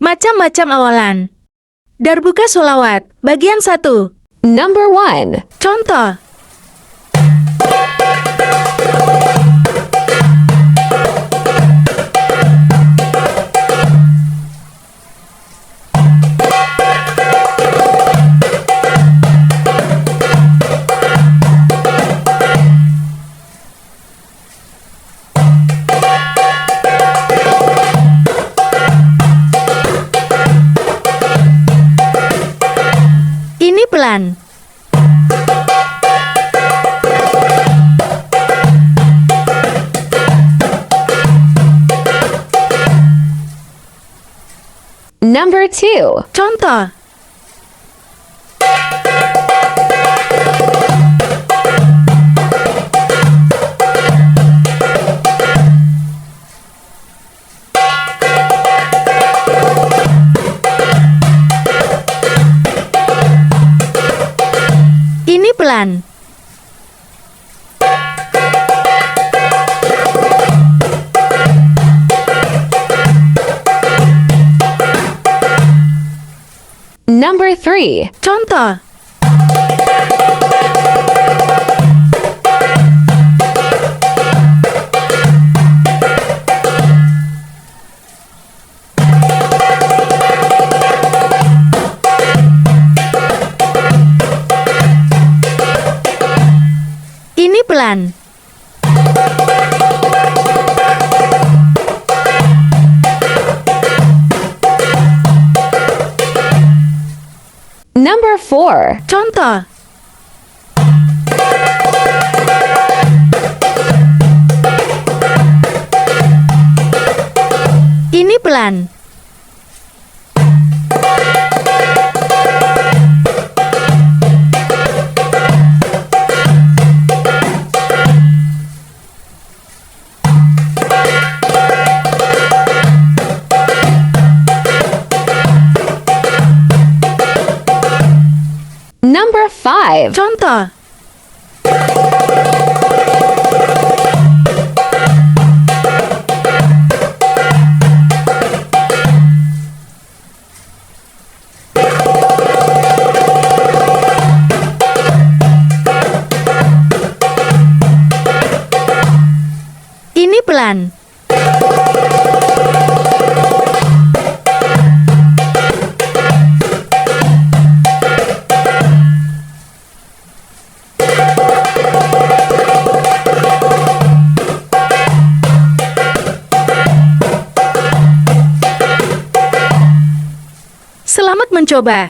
Macam-macam awalan. Darbuka Sholawat, bagian 1. Number 1. Contoh. Ini pelan. Number 2. Contoh. Ini pelan. Number 3. Contoh. Ini pelan. Number 4. Contoh. Ini pelan. Number 5. Contoh. Ini pelan. Selamat mencoba.